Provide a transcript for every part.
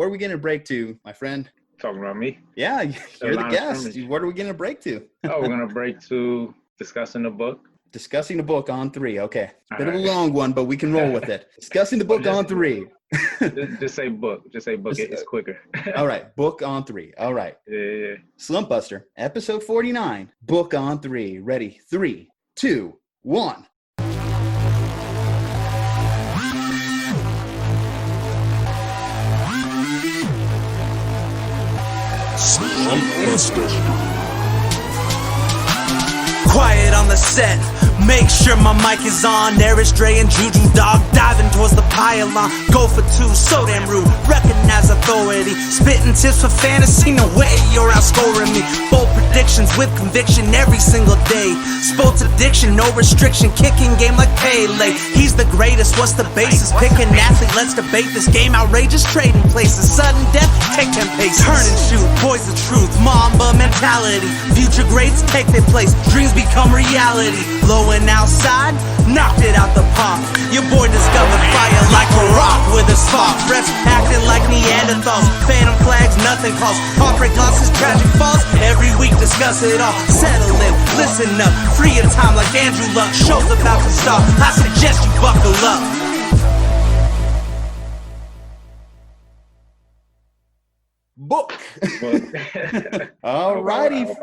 Where are we going to break to, my friend? Talking about me? Yeah, you're the guest. What are we going to break to? We're going to break to discussing the book. Discussing the book on 3. Okay. Bit of a long one, but we can roll with it. Discussing the book on 3. Just say book. Just say book. It's quicker. All right. Book on 3. All right. Yeah. Slumpbuster, episode 49. Book on 3. Ready? 3, 2, 1. Slumpbuster. Quiet on the set, make sure my mic is on. There is Dre and Juju, dog, diving towards the pylon. Go for 2, so damn rude, recognize authority. Spitting tips for fantasy, no way you're outscoring me. Bold predictions with conviction every single day. Sports addiction, no restriction, kicking game like Pele. He's the greatest, what's the basis? Pick an athlete, let's debate this game. Outrageous, trading places, sudden death, take 10 paces. Turn and shoot, boys the truth, Mamba mentality. Future greats take their place, dreams become reality. Blowing outside, knocked it out the park. Your boy discovered fire like a rock with a spark. Refs acting like Neanderthals. Phantom flags, nothing calls. Heartbreak losses, tragic falls. Every week discuss it all. Settle in, listen up. Free your time like Andrew Luck. Show's about to start. I suggest you buckle up. Book. All righty. I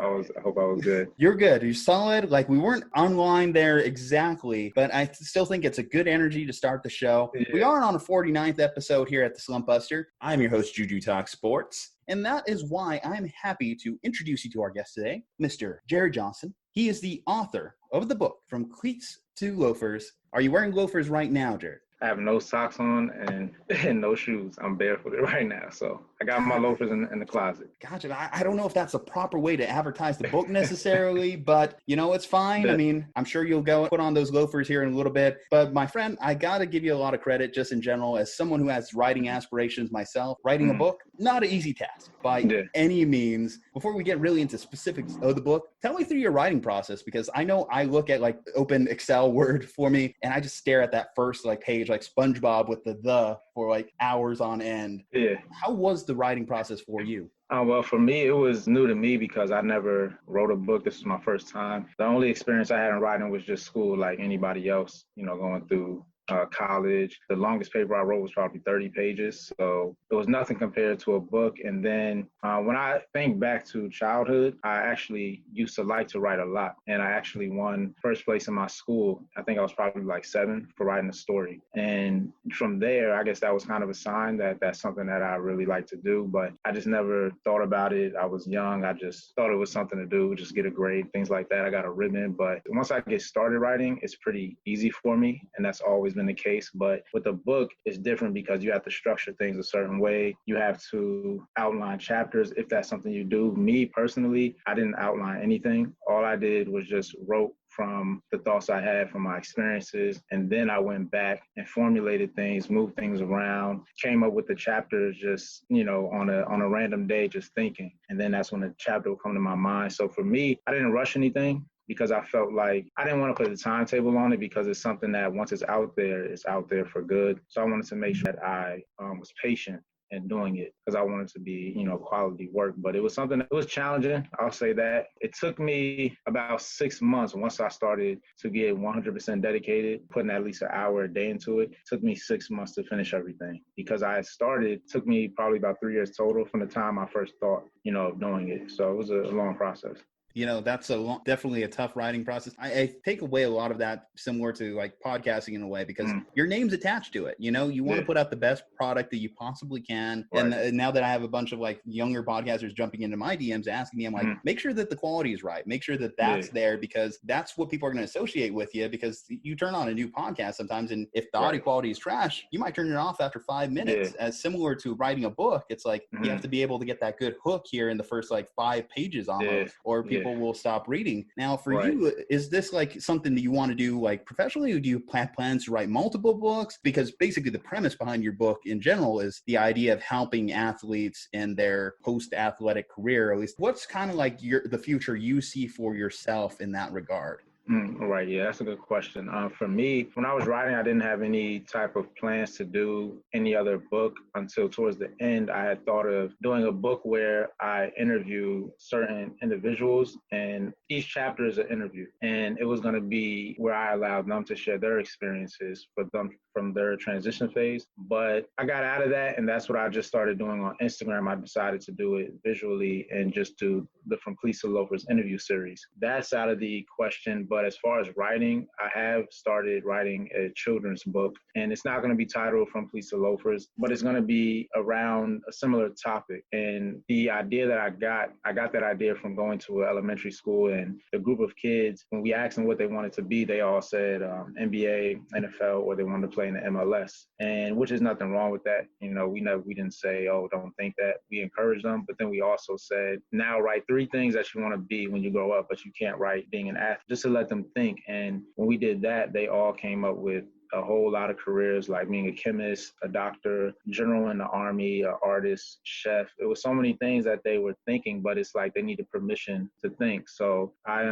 hope I was good. You're good. You're solid. Like, we weren't online there exactly, but I still think it's a good energy to start the show. Yeah. We are on a 49th episode here at the Slumpbuster. I'm your host, Juju Talk Sports, and that is why I'm happy to introduce you to our guest today, Mr. Jared Johnston. He is the author of the book, From Cleats to Loafers. Are you wearing loafers right now, Jared? I have no socks on and no shoes. I'm barefooted right now. So I got my loafers in the closet. Gotcha. I don't know if that's a proper way to advertise the book necessarily, but, it's fine. I mean, I'm sure you'll go put on those loafers here in a little bit. But, my friend, I got to give you a lot of credit just in general. As someone who has writing aspirations myself, writing a book, not an easy task by any means. Before we get really into specifics of the book, tell me through your writing process, because I know I look at, open Excel, Word for me, and I just stare at that first, page, like SpongeBob with the for, hours on end. Yeah. How was the writing process for you? Well, for me, it was new to me because I never wrote a book. This was my first time. The only experience I had in writing was just school, like anybody else, going through college. The longest paper I wrote was probably 30 pages. So it was nothing compared to a book. And then when I think back to childhood, I actually used to like to write a lot. And I actually won first place in my school. I think I was probably 7 for writing a story. And from there, I guess that was kind of a sign that that's something that I really like to do. But I just never thought about it. I was young. I just thought it was something to do, just get a grade, things like that. I got a ribbon. But once I get started writing, it's pretty easy for me. And that's always been the case. But with a book, it's different because you have to structure things a certain way. You have to outline chapters if that's something you do. Me personally, I didn't outline anything. All I did was just wrote from the thoughts I had from my experiences. And then I went back and formulated things, moved things around, came up with the chapters just, on a random day, just thinking. And then that's when the chapter would come to my mind. So for me, I didn't rush anything, because I felt like I didn't want to put a timetable on it, because it's something that once it's out there for good. So I wanted to make sure that I was patient in doing it, because I wanted to be, quality work. But it was something that was challenging. I'll say that. It took me about 6 months once I started to get 100% dedicated, putting at least an hour a day into it. It took me 6 months to finish everything, because I started, it took me probably about 3 years total from the time I first thought, of doing it. So it was a long process. That's definitely a tough writing process. I take away a lot of that, similar to podcasting in a way, because your name's attached to it. You want to put out the best product that you possibly can. Right. And now that I have a bunch of younger podcasters jumping into my DMs asking me, I'm like, make sure that the quality is right. Make sure that that's there, because that's what people are going to associate with you. Because you turn on a new podcast sometimes, and if the audio quality is trash, you might turn it off after 5 minutes. As similar to writing a book, it's you have to be able to get that good hook here in the first 5 pages almost, or people will stop reading. Now, for you, is this something that you want to do professionally, or do you have plans to write multiple books? Because basically the premise behind your book in general is the idea of helping athletes in their post-athletic career. At least, what's kind of the future you see for yourself in that regard? Right. Yeah, that's a good question. For me, when I was writing, I didn't have any type of plans to do any other book until towards the end. I had thought of doing a book where I interview certain individuals, and each chapter is an interview. And it was going to be where I allowed them to share their experiences for them from their transition phase. But I got out of that, and that's what I just started doing on Instagram. I decided to do it visually and just do the From Cleats to Loafers interview series. That's out of the question. But as far as writing, I have started writing a children's book, and it's not going to be titled From Cleats to Loafers, but it's going to be around a similar topic. And the idea that I got that idea from going to an elementary school, and the group of kids, when we asked them what they wanted to be, they all said NBA, NFL, or they wanted to play in the MLS, and which is nothing wrong with that. You know, we didn't say, oh, don't think that. We encouraged them, but then we also said, now write 3 things that you want to be when you grow up, but you can't write being an athlete, just to let them think. And when we did that, they all came up with a whole lot of careers, like being a chemist, a doctor, general in the army, an artist, chef. It was so many things that they were thinking, but it's like they needed permission to think. So I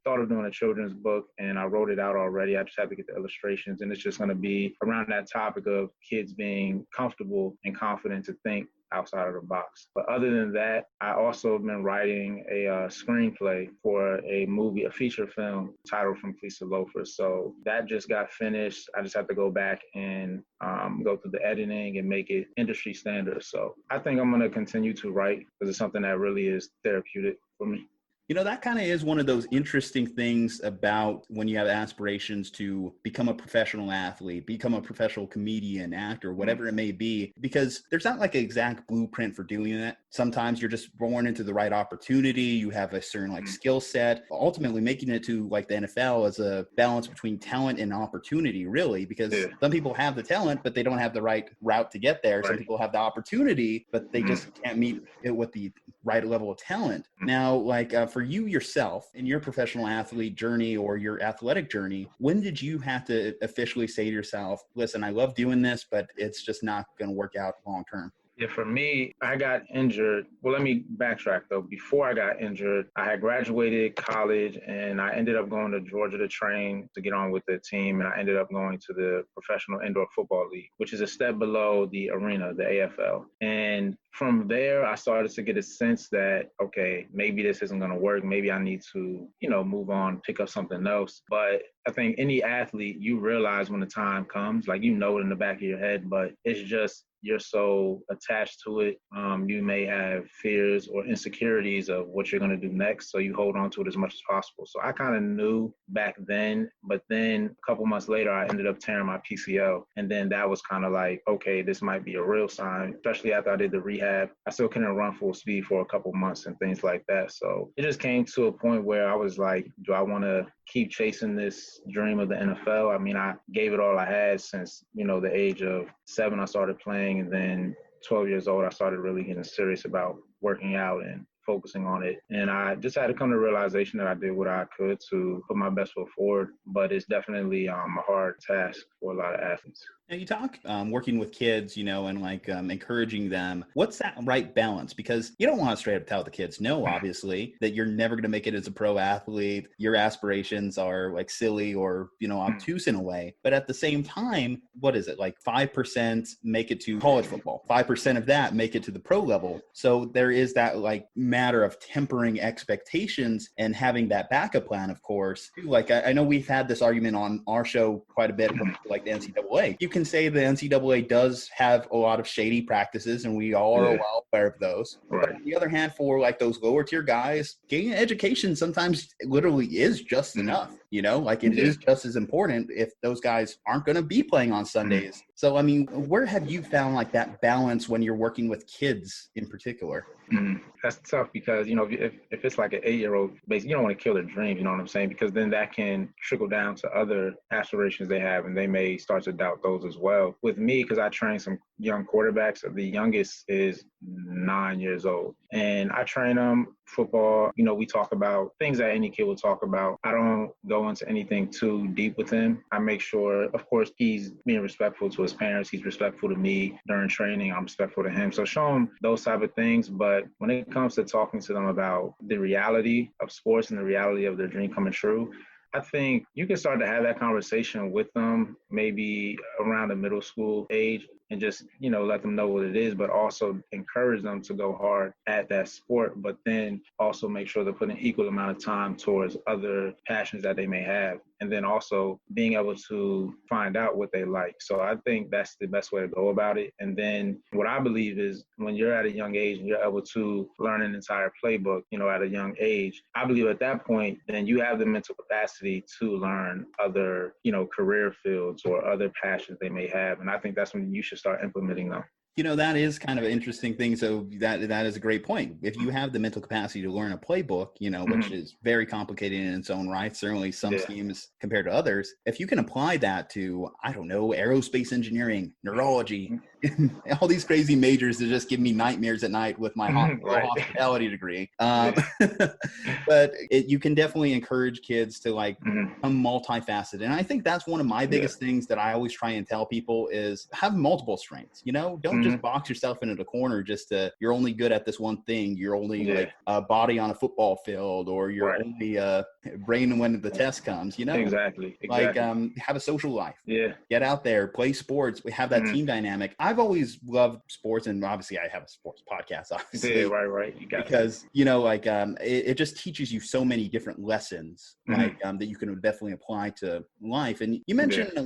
thought of doing a children's book, and I wrote it out already. I just had to get the illustrations, and it's just going to be around that topic of kids being comfortable and confident to think outside of the box. But other than that, I also have been writing a screenplay for a movie, a feature film titled From Cleats to Loafers. So that just got finished. I just have to go back and go through the editing and make it industry standard. So I think I'm going to continue to write because it's something that really is therapeutic for me. You know, that kind of is one of those interesting things about when you have aspirations to become a professional athlete, become a professional comedian, actor, whatever it may be, because there's not like an exact blueprint for doing that. Sometimes you're just born into the right opportunity. You have a certain like skill set. Ultimately, making it to like the NFL is a balance between talent and opportunity, really, because some people have the talent, but they don't have the right route to get there. Some people have the opportunity, but they just can't meet it with the right level of talent. Now, like for you yourself in your professional athlete journey or your athletic journey, when did you have to officially say to yourself, listen, I love doing this, but it's just not going to work out long term? Yeah, for me, I got injured. Well, let me backtrack though. Before I got injured, I had graduated college and I ended up going to Georgia to train to get on with the team. And I ended up going to the Professional Indoor Football League, which is a step below the arena, the AFL. And from there, I started to get a sense that, okay, maybe this isn't going to work. Maybe I need to, move on, pick up something else. But I think any athlete, you realize when the time comes, like, it in the back of your head, but it's just, you're so attached to it. You may have fears or insecurities of what you're going to do next. So you hold on to it as much as possible. So I kind of knew back then, but then a couple months later, I ended up tearing my PCL. And then that was kind of like, okay, this might be a real sign, especially after I did the rehab. I still couldn't run full speed for a couple months and things like that. So it just came to a point where I was like, do I want to keep chasing this dream of the NFL? I mean, I gave it all I had since, the age of 7, I started playing. And then 12 years old, I started really getting serious about working out and focusing on it. And I just had to come to the realization that I did what I could to put my best foot forward. But it's definitely a hard task for a lot of athletes. Now you talk working with kids, and like encouraging them. What's that right balance? Because you don't want to straight up tell the kids, no, obviously, that you're never going to make it as a pro athlete. Your aspirations are like silly or, obtuse in a way. But at the same time, what is it? Like 5% make it to college football. 5% of that make it to the pro level. So there is that like matter of tempering expectations and having that backup plan, of course. Like I know we've had this argument on our show quite a bit, like the NCAA. You can say the NCAA does have a lot of shady practices, and we all are well aware of those. Right. But on the other hand, for like those lower tier guys, getting an education sometimes literally is just enough. Like it is just as important if those guys aren't going to be playing on Sundays. So, I mean, where have you found like that balance when you're working with kids in particular? That's tough because, if it's like an 8-year-old, basically, you don't want to kill their dreams, you know what I'm saying? Because then that can trickle down to other aspirations they have, and they may start to doubt those as well. With me, because I train some young quarterbacks, the youngest is 9 years old, and I train them football. We talk about things that any kid will talk about. I don't go into anything too deep with him. I make sure, of course, he's being respectful to his parents. He's respectful to me during training. I'm respectful to him. So show him those type of things. But when it comes to talking to them about the reality of sports and the reality of their dream coming true, I think you can start to have that conversation with them maybe around the middle school age and just, let them know what it is, but also encourage them to go hard at that sport, but then also make sure they're putting equal amount of time towards other passions that they may have. And then also being able to find out what they like. So I think that's the best way to go about it. And then what I believe is when you're at a young age and you're able to learn an entire playbook, at a young age, I believe at that point, then you have the mental capacity to learn other, career fields or other passions they may have. And I think that's when you should start implementing them. That is kind of an interesting thing. So that is a great point. If you have the mental capacity to learn a playbook, which is very complicated in its own right, certainly some schemes compared to others, if you can apply that to, I don't know, aerospace engineering, neurology, all these crazy majors that just give me nightmares at night with my hospitality degree. But you can definitely encourage kids to become multifaceted. And I think that's one of my biggest things that I always try and tell people is have multiple strengths, don't just box yourself into the corner just to, you're only good at this one thing. You're only like a body on a football field, or you're only brain when the test comes, Exactly. Have a social life. Yeah. Get out there, play sports. We have that team dynamic. I've always loved sports, and obviously I have a sports podcast, obviously. Yeah, right. You got because, it just teaches you so many different lessons, that you can definitely apply to life. And you mentioned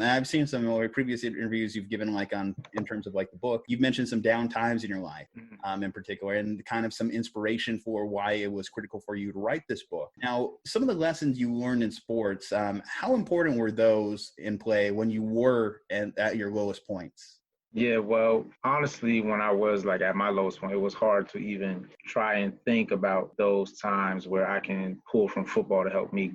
I've seen some of previous interviews you've given in terms of the book, you've mentioned some down times in your life, in particular, and kind of some inspiration for why it was critical for you to write this book. Now, some of the lessons you learned in sports, how important were those in play when you were at your lowest points? Yeah, well, honestly, when I was at my lowest point, it was hard to even try and think about those times where I can pull from football to help me,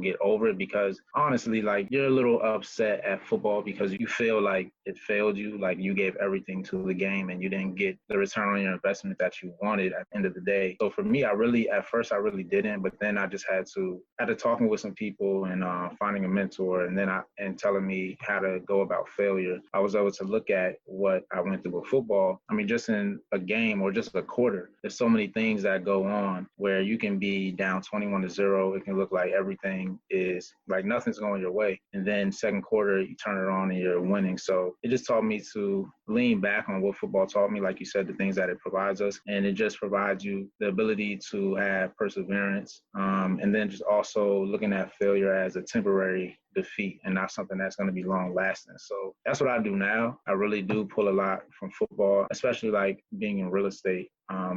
get over it, because honestly, you're a little upset at football because you feel like it failed you, like you gave everything to the game and you didn't get the return on your investment that you wanted at the end of the day. So for me, at first I really didn't, but then I just after talking with some people and finding a mentor and telling me how to go about failure, I was able to look at what I went through with football. I mean, just in a game or just a quarter, there's so many things that go on where you can be down 21-0. It can look like everything is nothing's going your way. And then second quarter, you turn it on and you're winning. So it just taught me to lean back on what football taught me, like you said, the things that it provides us. And it just provides you the ability to have perseverance. And then just also looking at failure as a temporary defeat and not something that's going to be long lasting. So that's what I do now. I really do pull a lot from football, especially being in real estate.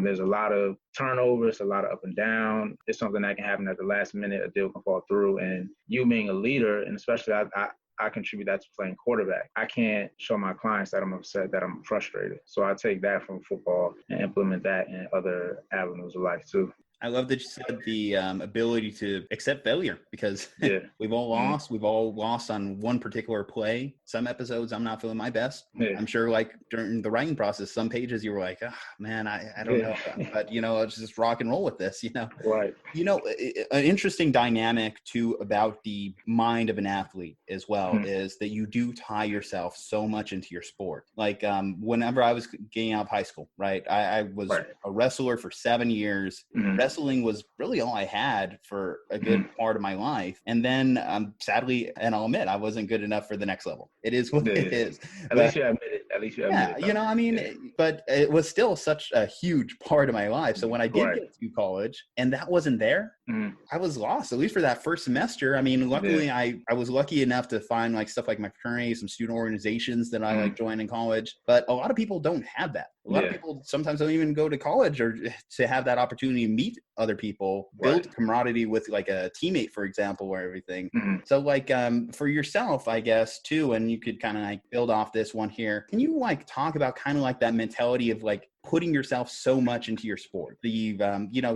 There's a lot of turnovers, a lot of up and down. It's something that can happen at the last minute. A deal can fall through. And you being a leader, and especially I contribute that to playing quarterback. I can't show my clients that I'm upset, that I'm frustrated. So I take that from football and implement that in other avenues of life too. I love that you said the ability to accept failure, because we've all lost. We've all lost on one particular play. Some episodes I'm not feeling my best. Yeah. I'm sure during the writing process, some pages you were like, oh, man, I don't know. But, let's just rock and roll with this, Right. An interesting dynamic too about the mind of an athlete as well is that you do tie yourself so much into your sport. Whenever I was getting out of high school, right, I was a wrestler for 7 years. Wrestling was really all I had for a good part of my life. And then sadly, and I'll admit, I wasn't good enough for the next level. It is what it is. At least you admit it. But it was still such a huge part of my life. So when I did get to college and that wasn't there, I was lost, at least for that first semester. I mean, luckily I was lucky enough to find stuff like my fraternity, some student organizations that I joined in college. But a lot of people don't have that. A lot of people sometimes don't even go to college or to have that opportunity to meet other people, build camaraderie with a teammate, for example, or everything. So for yourself, I guess too, and you could kind of build off this one here. Can you talk about kind of that mentality of putting yourself so much into your sport, the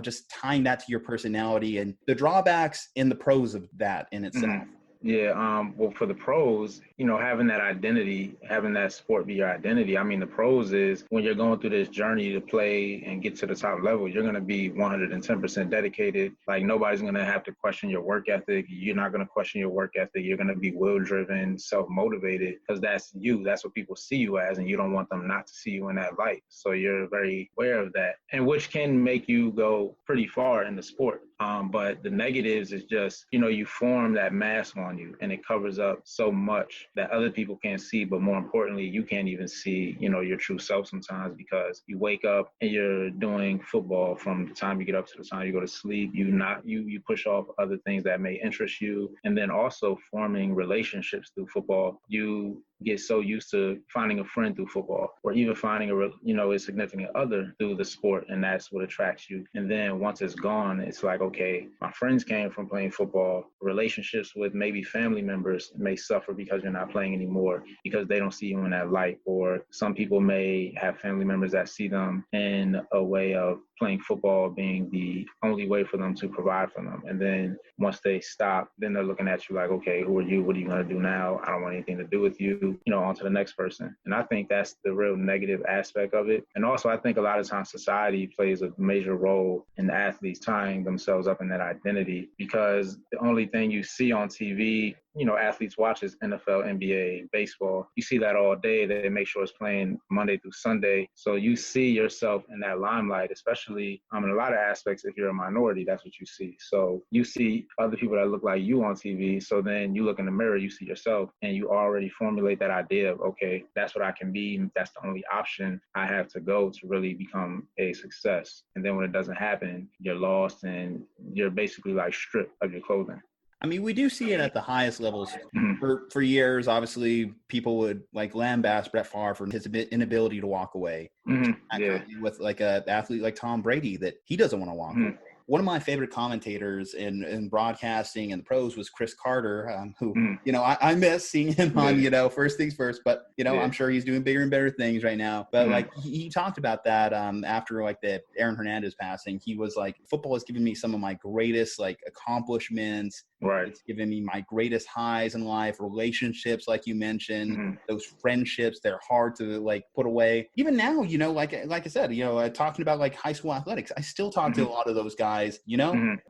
just tying that to your personality and the drawbacks and the pros of that in itself? Yeah, well, for the pros, having that identity, having that sport be your identity. I mean, the pros is when you're going through this journey to play and get to the top level, you're going to be 110% dedicated. Nobody's going to have to question your work ethic. You're not going to question your work ethic. You're going to be will-driven, self-motivated, because that's you. That's what people see you as, and you don't want them not to see you in that light. So you're very aware of that, and which can make you go pretty far in the sport. But the negatives is just, you know, you form that mask on you and it covers up so much that other people can't see. But more importantly, you can't even see, you know, your true self sometimes, because you wake up and you're doing football from the time you get up to the time you go to sleep. You push off other things that may interest you. And then also forming relationships through football. You get so used to finding a friend through football, or even finding a significant other through the sport, and that's what attracts you. And then once it's gone, it's like, okay, my friends came from playing football. Relationships with maybe family members may suffer because you're not playing anymore, because they don't see you in that light. Or some people may have family members that see them in a way of playing football being the only way for them to provide for them. And then once they stop, then they're looking at you like, okay, who are you? What are you going to do now? I don't want anything to do with you, on to the next person. And I think that's the real negative aspect of it. And also, I think a lot of times society plays a major role in athletes tying themselves up in that identity, because the only thing you see on TV, athletes watch is NFL, NBA, baseball. You see that all day. They make sure it's playing Monday through Sunday. So you see yourself in that limelight, especially in a lot of aspects. If you're a minority, that's what you see. So you see other people that look like you on TV. So then you look in the mirror, you see yourself, and you already formulate that idea of, okay, that's what I can be. That's the only option I have to go to really become a success. And then when it doesn't happen, you're lost and you're basically like stripped of your clothing. I mean, we do see it at the highest levels. For years, obviously, people would like lambaste Brett Favre for his inability to walk away. With like an athlete like Tom Brady, that he doesn't want to walk away. One of my favorite commentators in broadcasting and the pros was Chris Carter, who, I miss seeing him on, First Things First, but, I'm sure he's doing bigger and better things right now. But like he talked about that after like the Aaron Hernandez passing. He was like, football has given me some of my greatest like accomplishments. Right. It's given me my greatest highs in life, relationships, like you mentioned, those friendships, they're hard to like put away. Even now, like I said, talking about like high school athletics, I still talk to a lot of those guys,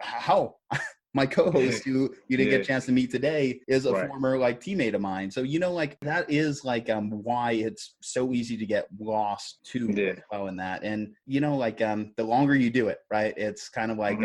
how my co-host who you didn't get a chance to meet today is a former like teammate of mine. So, like that is like why it's so easy to get lost too well in that. And, the longer you do it, right, it's kind of like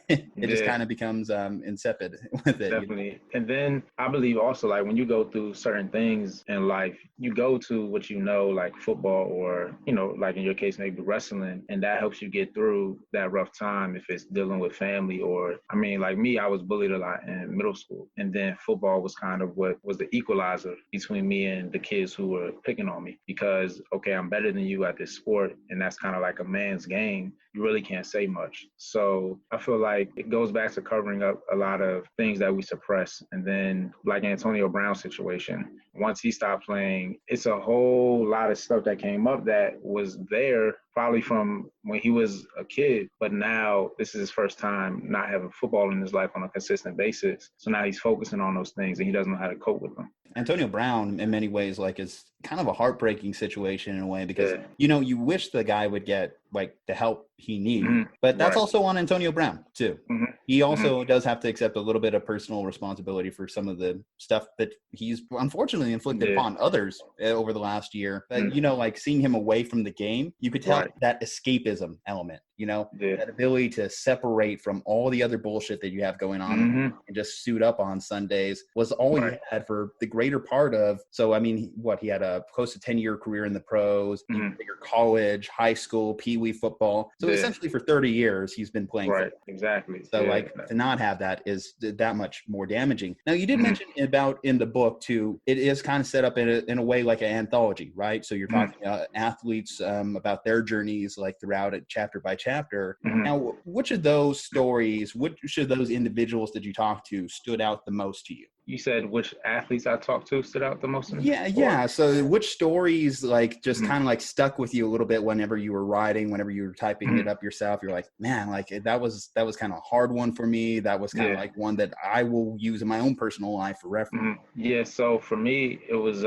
it just kind of becomes insipid with it. Definitely. And then I believe also like when you go through certain things in life, you go to what like football or, like in your case, maybe wrestling, and that helps you get through that rough time if it's dealing with family or, like me, I was bullied a lot in middle school. And then football was kind of what was the equalizer between me and the kids who were picking on me, because, okay, I'm better than you at this sport. And that's kind of like a man's game. You really can't say much. So I feel like it goes back to covering up a lot of things that we suppress. And then like Antonio Brown's situation, once he stopped playing, it's a whole lot of stuff that came up that was there probably from when he was a kid, but now this is his first time not having football in his life on a consistent basis. So now he's focusing on those things and he doesn't know how to cope with them. Antonio Brown, in many ways, like is kind of a heartbreaking situation in a way, because, you wish the guy would get like the help he needs, but that's also on Antonio Brown too. He also does have to accept a little bit of personal responsibility for some of the stuff that he's unfortunately inflicted upon others over the last year. But, like seeing him away from the game, you could tell that escapism element, that ability to separate from all the other bullshit that you have going on and just suit up on Sundays was all he had for the greater part of. So, I mean, he had a close to 10-year career in the pros, bigger college, high school, peewee football. So essentially for 30 years, he's been playing football. Exactly. So to not have that is that much more damaging. Now, you did mention about in the book too, it is kind of set up in a way like an anthology, right? So you're talking athletes about their journeys like throughout it, chapter by chapter. Now, which of those stories, which of those individuals that you talked to stood out the most to you? You said which athletes I talked to stood out the most? Yeah. So which stories like just kind of like stuck with you a little bit whenever you were writing, whenever you were typing it up yourself? You're like, man, like that was kind of a hard one for me. That was kind of like one that I will use in my own personal life for reference. Yeah. So for me, it was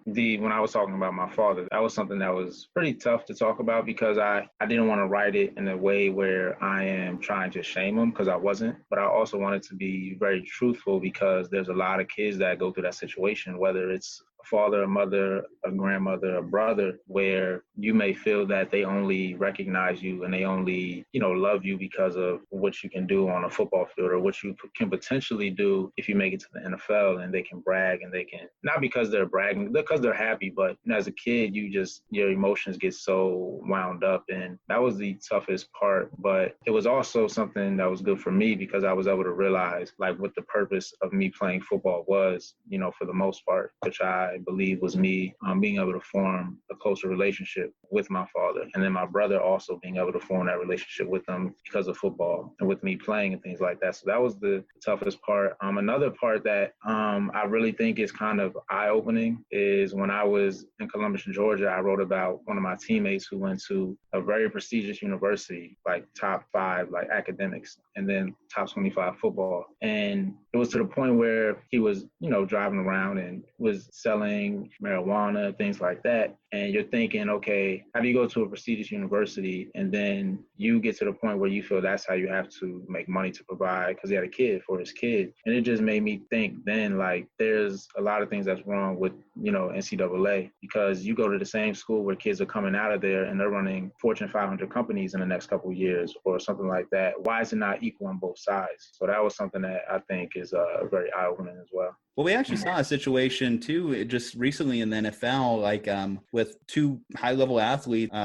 when I was talking about my father, that was something that was pretty tough to talk about, because I didn't want to write it in a way where I am trying to shame him, because I wasn't. But I also wanted to be very truthful, because there's a lot of kids that go through that situation, whether it's father, a mother, a grandmother, a brother, where you may feel that they only recognize you and they only, love you because of what you can do on a football field or what you can potentially do if you make it to the NFL, and they can brag and they can, not because they're bragging, because they're happy, but as a kid, your emotions get so wound up. And that was the toughest part. But it was also something that was good for me because I was able to realize like what the purpose of me playing football was, for the most part, which I believe was me being able to form a closer relationship with my father. And then my brother also being able to form that relationship with them because of football and with me playing and things like that. So that was the toughest part. Another part that I really think is kind of eye-opening is when I was in Columbus, Georgia, I wrote about one of my teammates who went to a very prestigious university, like top 5, like academics, and then top 25 football. And it was to the point where he was, driving around and was selling marijuana, things like that. And you're thinking, okay, how do you go to a prestigious university and then you get to the point where you feel that's how you have to make money to provide, because he had a kid for his kid. And it just made me think then, like, there's a lot of things that's wrong with, NCAA, because you go to the same school where kids are coming out of there and they're running Fortune 500 companies in the next couple of years or something like that. Why is it not equal on both sides? So that was something that I think is very eye-opening as well. Well, we actually saw a situation too, just recently in the NFL, like with 2 high-level athletes,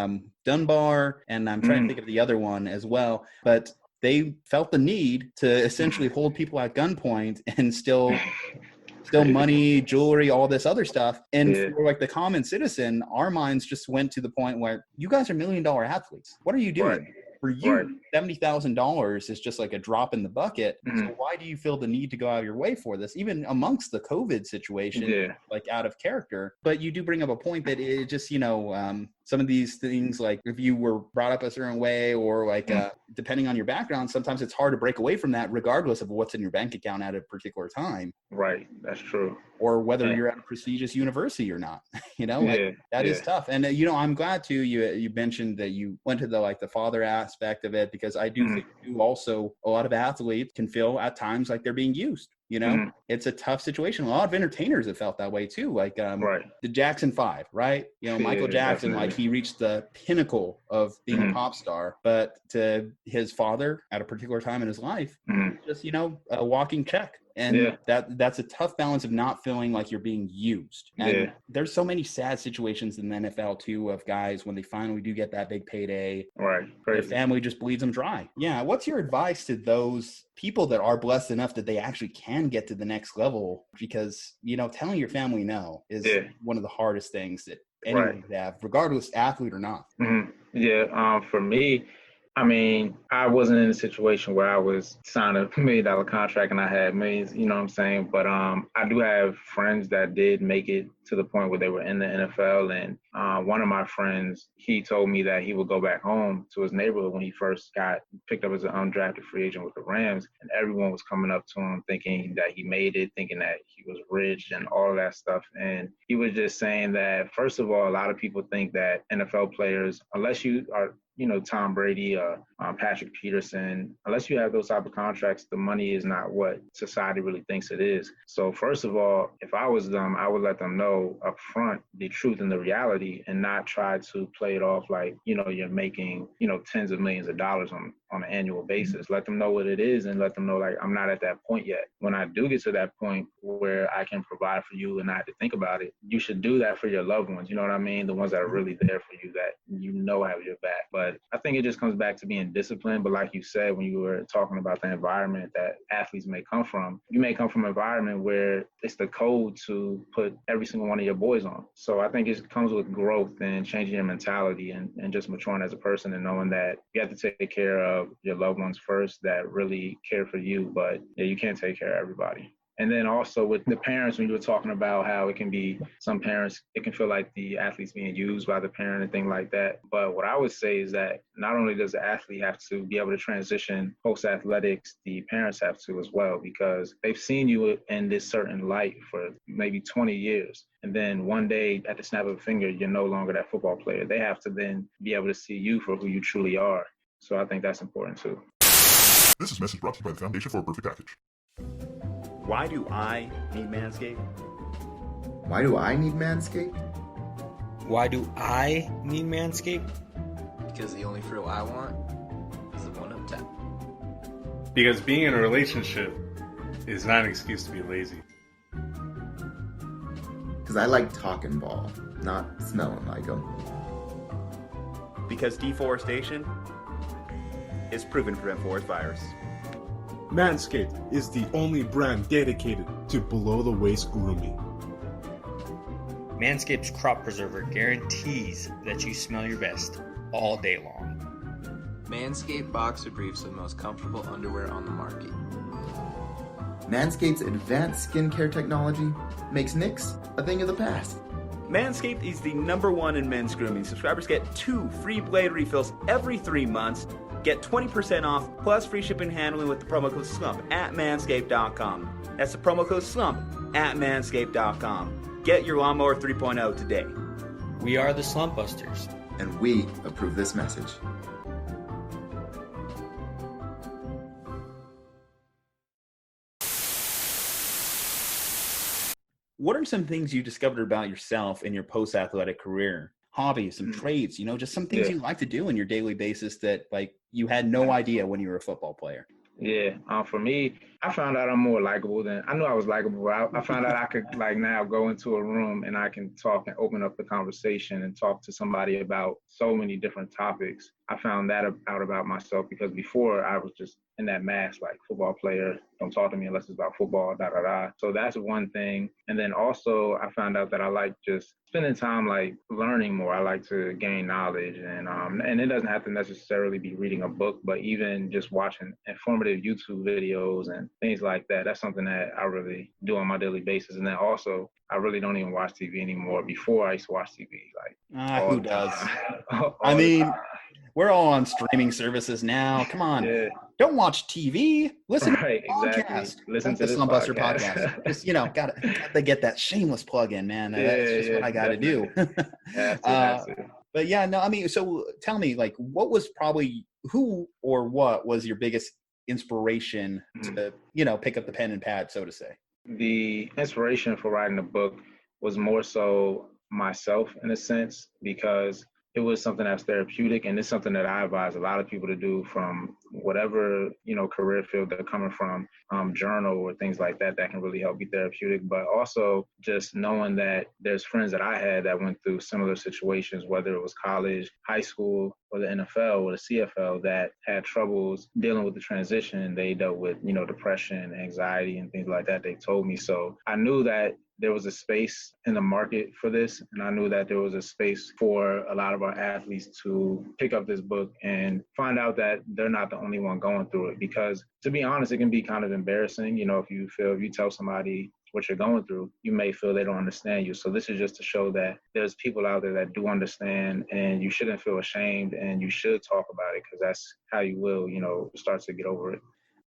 Dunbar, and I'm trying to think of the other one as well, but they felt the need to essentially hold people at gunpoint and still money, jewelry, all this other stuff. And for like the common citizen, our minds just went to the point where you guys are $1 million athletes. What are you doing? Right. For you, $70,000 is just like a drop in the bucket. So why do you feel the need to go out of your way for this, even amongst the COVID situation, like out of character? But you do bring up a point that it just, some of these things, like if you were brought up a certain way or like depending on your background, sometimes it's hard to break away from that regardless of what's in your bank account at a particular time. Right. That's true. Or whether you're at a prestigious university or not, that is tough. And, I'm glad too, you mentioned that you went to the father aspect of it, because I do think also a lot of athletes can feel at times like they're being used. It's a tough situation. A lot of entertainers have felt that way too. Like the Jackson 5, right? Michael Jackson, like he reached the pinnacle of being a pop star, but to his father at a particular time in his life, just, a walking check. And that's a tough balance of not feeling like you're being used. And there's so many sad situations in the NFL too of guys when they finally do get that big payday. Right. Their family just bleeds them dry. Yeah. What's your advice to those people that are blessed enough that they actually can get to the next level? Because, telling your family no is one of the hardest things that anyone could have, regardless athlete or not. For me, I wasn't in a situation where I was signed a $1 million contract and I had millions, you know what I'm saying? But I do have friends that did make it to the point where they were in the NFL. And one of my friends, he told me that he would go back home to his neighborhood when he first got picked up as an undrafted free agent with the Rams. And everyone was coming up to him thinking that he made it, thinking that he was rich and all of that stuff. And he was just saying that, first of all, a lot of people think that NFL players, unless you are Tom Brady, Patrick Peterson, unless you have those type of contracts, the money is not what society really thinks it is. So first of all, if I was them, I would let them know up front the truth and the reality and not try to play it off like, you're making, tens of millions of dollars on an annual basis. Let them know what it is and let them know, like, I'm not at that point yet. When I do get to that point where I can provide for you and not have to think about it, you should do that for your loved ones. You know what I mean? The ones that are really there for you, that have your back. But I think it just comes back to being disciplined. But like you said, when you were talking about the environment that athletes may come from, you may come from an environment where it's the code to put every single one of your boys on. So I think it comes with growth and changing your mentality and just maturing as a person and knowing that you have to take care of your loved ones first that really care for you. But you can't take care of everybody. And then also with the parents, when you were talking about how it can be, some parents, it can feel like the athlete's being used by the parent and things like that. But what I would say is that not only does the athlete have to be able to transition post-athletics, the parents have to as well, because they've seen you in this certain light for maybe 20 years. And then one day, at the snap of a finger, you're no longer that football player. They have to then be able to see you for who you truly are. So I think that's important too. This is message brought to you by the Foundation for a Perfect Package. Why do I need Manscape? Why do I need Manscaped? Why do I need Manscaped? Because the only frill I want is the one up top. Because being in a relationship is not an excuse to be lazy. Because I like talking ball, not smelling like them. Because deforestation is proven to prevent forest fires. Manscaped is the only brand dedicated to below-the-waist grooming. Manscaped's Crop Preserver guarantees that you smell your best all day long. Manscaped Boxer Briefs are the most comfortable underwear on the market. Manscaped's advanced skincare technology makes nicks a thing of the past. Manscaped is the #1 in men's grooming. Subscribers get 2 free blade refills every 3 months. Get 20% off plus free shipping and handling with the promo code SLUMP at manscaped.com. That's the promo code SLUMP at manscaped.com. Get your Lawnmower 3.0 today. We are the Slumpbusters. And we approve this message. What are some things you discovered about yourself in your post-athletic career? Hobbies, some traits, just some things you like to do on your daily basis that like you had no idea when you were a football player. Yeah, for me, I found out I'm more likable than I knew I was likable. I found out I could like now go into a room and I can talk and open up the conversation and talk to somebody about so many different topics. I found that out about myself because before I was just in that mask, like football player, don't talk to me unless it's about football, da da da. So that's one thing. And then also I found out that I like just spending time like learning more. I like to gain knowledge and it doesn't have to necessarily be reading a book, but even just watching informative YouTube videos and things like that. That's something that I really do on my daily basis. And then also I really don't even watch TV anymore. Before I used to watch TV like who does? I mean, we're all on streaming services now. Come on. Yeah. Don't watch TV. Listen to the podcast. Exactly. Listen to the this Slumpbuster podcast. Just, gotta get that shameless plug in, man. That's just what I gotta do. But yeah, no, I mean, so tell me, like, what was probably who or what was your biggest inspiration to, pick up the pen and pad, so to say? The inspiration for writing the book was more so myself in a sense, because it was something that's therapeutic, and it's something that I advise a lot of people to do from whatever, career field they're coming from, journal or things like that can really help be therapeutic. But also just knowing that there's friends that I had that went through similar situations, whether it was college, high school, or the NFL or the CFL, that had troubles dealing with the transition. They dealt with, depression, anxiety, and things like that, they told me. So I knew that there was a space in the market for this, and I knew that there was a space for a lot of our athletes to pick up this book and find out that they're not the only one going through it. Because to be honest, it can be kind of embarrassing, if you tell somebody what you're going through, you may feel they don't understand you. So this is just to show that there's people out there that do understand, and you shouldn't feel ashamed, and you should talk about it, because that's how you will, start to get over it.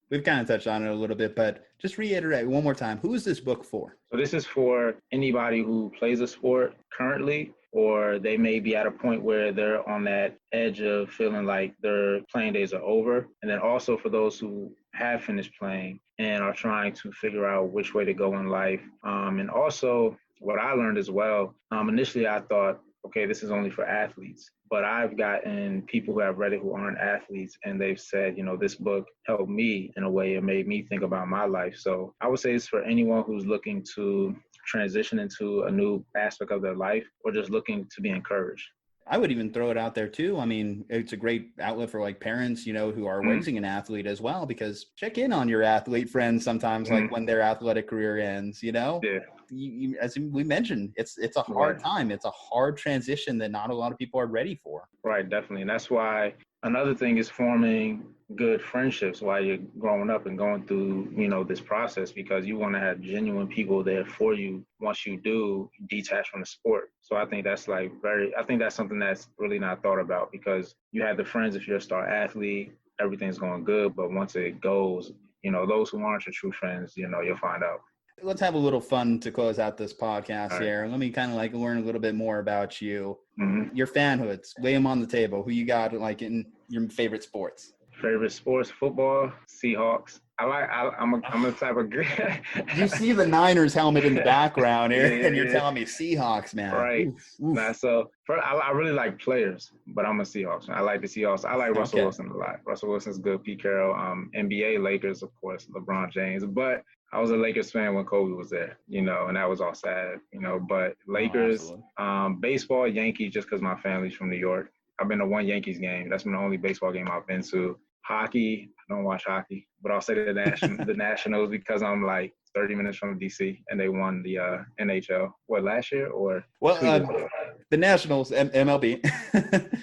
We've kind of touched on it a little bit, but just reiterate one more time. Who is this book for? So this is for anybody who plays a sport currently, or they may be at a point where they're on that edge of feeling like their playing days are over. And then also for those who have finished playing and are trying to figure out which way to go in life. And also what I learned as well, initially I thought, okay, this is only for athletes. But I've gotten people who have read it who aren't athletes, and they've said, this book helped me in a way. It made me think about my life. So I would say it's for anyone who's looking to transition into a new aspect of their life, or just looking to be encouraged. I would even throw it out there too. I mean, it's a great outlet for like parents, who are raising an athlete as well, because check in on your athlete friends sometimes, like when their athletic career ends, Yeah. As we mentioned, it's a hard time. It's a hard transition that not a lot of people are ready for. Right, definitely. And that's why another thing is forming good friendships while you're growing up and going through, this process, because you want to have genuine people there for you once you do detach from the sport. So I think that's something that's really not thought about, because you have the friends if you're a star athlete, everything's going good. But once it goes, those who aren't your true friends, you'll find out. Let's have a little fun to close out this podcast here. Let me kind of like learn a little bit more about you. Your fanhoods, lay them on the table. Who you got like in your favorite sports? Favorite sports, football, Seahawks. I'm a type of guy. You see the Niners helmet in the background here, Yeah, and you're yeah. telling me Seahawks, man. Right. Oof, oof. Nah, so I really like players, but I'm a Seahawks fan. I like the Seahawks. I like Russell Wilson a lot. Russell Wilson's good. Pete Carroll, NBA, Lakers, of course, LeBron James. But I was a Lakers fan when Kobe was there, and that was all sad, But Lakers, baseball, Yankees, just because my family's from New York. I've been to one Yankees game. That's been the only baseball game I've been to. Hockey, I don't watch hockey, but I'll say the Nationals because I'm like 30 minutes from DC and they won the NHL. What, last year or? Well, the Nationals, MLB.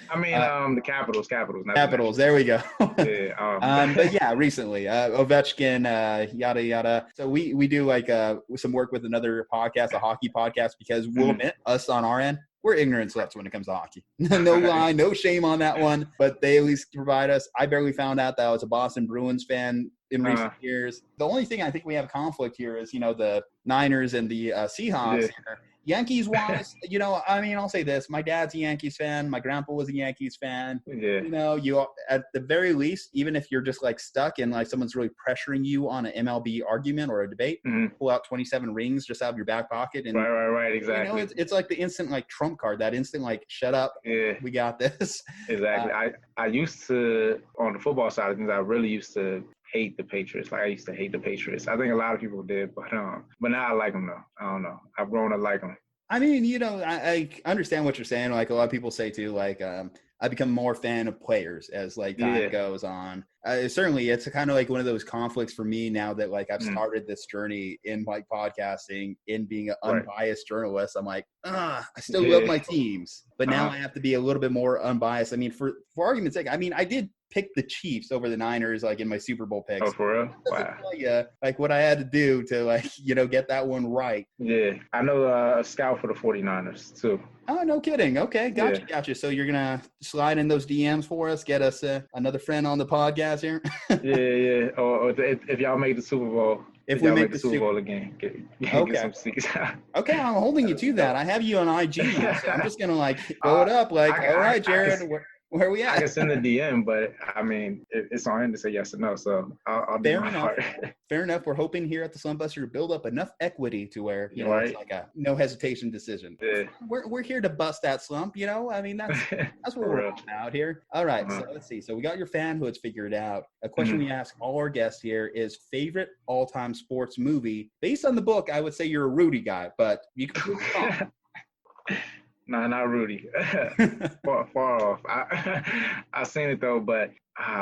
I mean, the Capitals. Capitals. There we go. Yeah. But yeah, recently, Ovechkin, yada yada. So we do like some work with another podcast, a hockey podcast, because we'll admit us on our end, we're ignorant sluts when it comes to hockey. No lie, no shame on that one, but they at least provide us. I barely found out that I was a Boston Bruins fan in recent years. The only thing I think we have conflict here is, the Niners and the Seahawks. Yeah. Yankees-wise, I'll say this. My dad's a Yankees fan. My grandpa was a Yankees fan. Yeah. You at the very least, even if you're just like stuck and like someone's really pressuring you on an MLB argument or a debate, pull out 27 rings just out of your back pocket. And, right, exactly. It's like the instant like trump card, that instant like, shut up, we got this. Exactly. I used to, on the football side of things, I really used to hate the Patriots. Like I used to hate the Patriots. I think a lot of people did, but now I like them though. I don't know. I've grown to like them. I mean, I understand what you're saying. Like a lot of people say too, like I become more fan of players as like time goes on. Certainly, it's kind of like one of those conflicts for me now that like I've started this journey in like podcasting, in being an unbiased journalist. I'm like, I still love my teams, but now I have to be a little bit more unbiased. I mean, for argument's sake, I did pick the Chiefs over the Niners like in my Super Bowl picks. Oh, for real? Wow. Like what I had to do to like get that one right. Yeah, I know a scout for the 49ers too. Oh, no kidding. Okay, gotcha. So you're gonna slide in those DMs for us, get us another friend on the podcast here. Yeah. Or if y'all make the Super Bowl. If we make the Super Bowl again, get some seats. Okay, I'm holding you to that. I have you on IG now, so I'm just gonna like throw it up. Like, all right, Jared, where are we at? I can send a DM, but I mean, it's on him to say yes or no. So I'll do my part. Fair enough. We're hoping here at the Slumpbuster to build up enough equity to where it's like a no hesitation decision. Yeah. We're here to bust that slump. I mean, that's what we're out here. All right. So let's see. So we got your fanhoods figured out. A question we ask all our guests here is favorite all-time sports movie. Based on the book, I would say you're a Rudy guy, but you can prove it wrong. No, not Rudy. far off. I've seen it though, but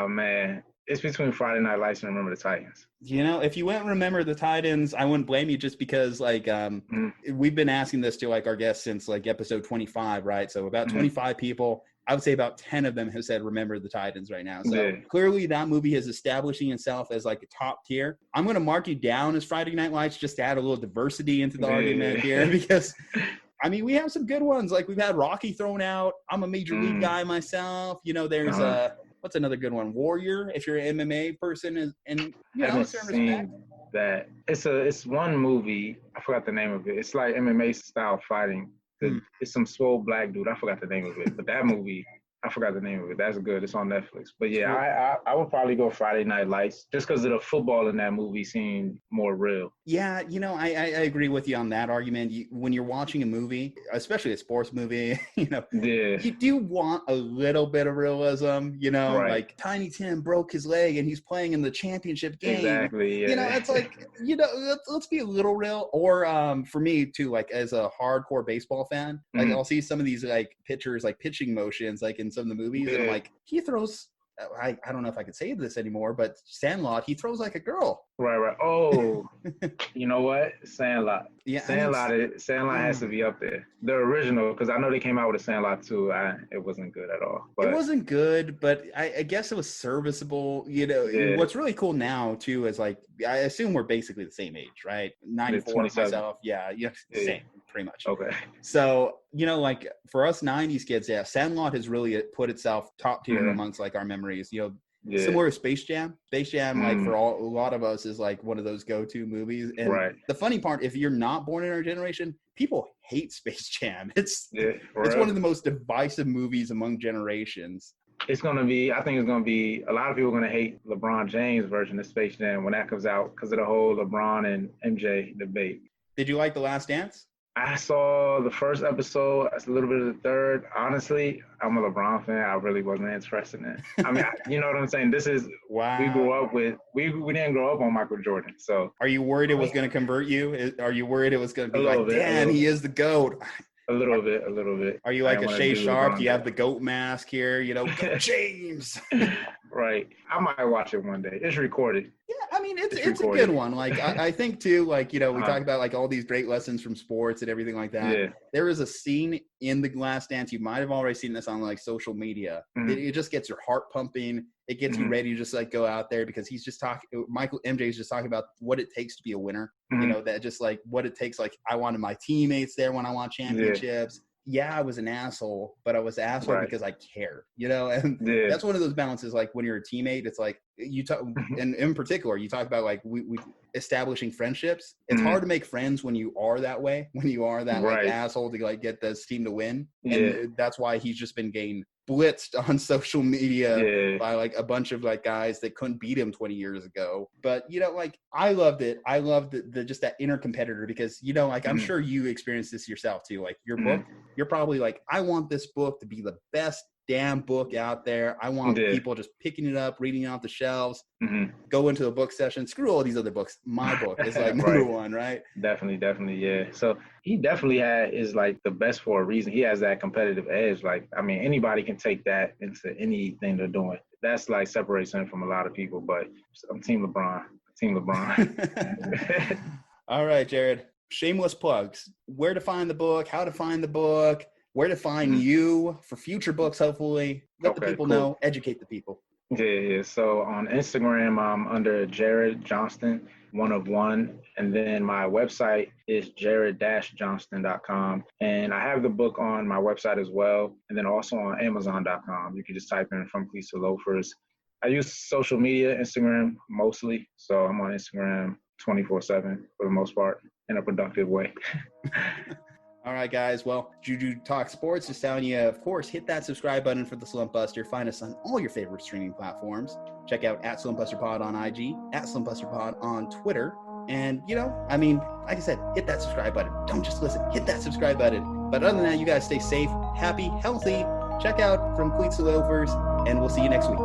man, it's between Friday Night Lights and Remember the Titans. If you went Remember the Titans, I wouldn't blame you, just because like we've been asking this to like our guests since like episode 25, right? So about 25 people. I would say about 10 of them have said Remember the Titans right now. So clearly that movie is establishing itself as like a top tier. I'm going to mark you down as Friday Night Lights just to add a little diversity into the argument here, because I mean, we have some good ones. Like we've had Rocky thrown out. I'm a Major League guy myself. There's what's another good one? Warrior, if you're an MMA person, and I haven't seen that. It's one movie. I forgot the name of it. It's like MMA style fighting. It's some swole black dude. I forgot the name of it, but that movie, I forgot the name of it. That's good. It's on Netflix. But yeah, I would probably go Friday Night Lights just because of the football in that movie seemed more real. Yeah, I agree with you on that argument. When you're watching a movie, especially a sports movie, you do want a little bit of realism. Like Tiny Tim broke his leg and he's playing in the championship game. Exactly. Yeah. It's like let's be a little real. Or for me too, like as a hardcore baseball fan, like I'll see some of these like pitchers like pitching motions like in some of the movies, and I'm like, he throws. I don't know if I could say this anymore, but Sandlot, he throws like a girl. Right. Oh, you know what? Sandlot. Yeah, Sandlot has to be up there. The original, because I know they came out with a Sandlot too. It wasn't good at all. But it wasn't good, but I guess it was serviceable. What's really cool now too is like, I assume we're basically the same age, right? 94 myself. Yeah, same. Pretty much. Okay. So, like for us 90s kids, Sandlot has really put itself top tier amongst like our memories. Similar to Space Jam. Space Jam, like for a lot of us, is like one of those go-to movies. And the funny part, if you're not born in our generation, people hate Space Jam. It's one of the most divisive movies among generations. I think it's gonna be, a lot of people are gonna hate LeBron James version of Space Jam when that comes out because of the whole LeBron and MJ debate. Did you like The Last Dance? I saw the first episode, a little bit of the third. Honestly, I'm a LeBron fan. I really wasn't interested in it. I mean, you know what I'm saying? This is, wow. We grew up with, we didn't grow up on Michael Jordan. So are you worried it was going to convert you? Are you worried it was going to be like, bit, damn, he is the GOAT? A little bit. Are you like a Shay Sharp? Do you have the GOAT mask here? You know, Go James. Right. I might watch it one day. It's recorded. Yeah, I mean, it's a good one. Like, I think, too, like, you know, we talk about, like, all these great lessons from sports and everything like that. Yeah. There is a scene in The Last Dance. You might have already seen this on, like, social media. Mm-hmm. It just gets your heart pumping. It gets you ready to just, like, go out there because he's just MJ is just talking about what it takes to be a winner. You know, that just, like, what it takes. Like, I wanted my teammates there when I won championships. Yeah, I was an asshole, but I was an asshole because I cared, you know? And that's one of those balances, like when you're a teammate, it's like you talk, and in particular, you talk about like we establishing friendships. It's hard to make friends when you are that way, when you are that like asshole to like get this team to win. And that's why he's just been getting blitzed on social media by like a bunch of like guys that couldn't beat him 20 years ago. But you know, like I loved it. I loved the just that inner competitor because you know, like I'm sure you experienced this yourself too. Like your book, you're probably like, I want this book to be the best damn book out there. I want people just picking it up, reading it off the shelves, go into a book session. Screw all these other books. My book is like number one, right? Definitely, yeah. So he definitely is like the best for a reason. He has that competitive edge. Like, I mean, anybody can take that into anything they're doing. That's like separates him from a lot of people. But I'm Team LeBron. All right, Jared. Shameless plugs. Where to find the book? How to find the book? Where to find you for future books, hopefully. Let the people know. Educate the people. Yeah. So on Instagram, I'm under Jared Johnston, 1 of 1. And then my website is jared-johnston.com. And I have the book on my website as well. And then also on amazon.com. You can just type in From Cleats to Loafers. I use social media, Instagram mostly. So I'm on Instagram 24/7 for the most part in a productive way. All right, guys. Well, Juju Talk Sports is telling you, of course, hit that subscribe button for the Slumpbuster. Find us on all your favorite streaming platforms. Check out @SlumpbusterPod on IG, @SlumpbusterPod on Twitter. And, you know, I mean, like I said, hit that subscribe button. Don't just listen. Hit that subscribe button. But other than that, you guys stay safe, happy, healthy. Check out From Cleats to Loafers, and we'll see you next week.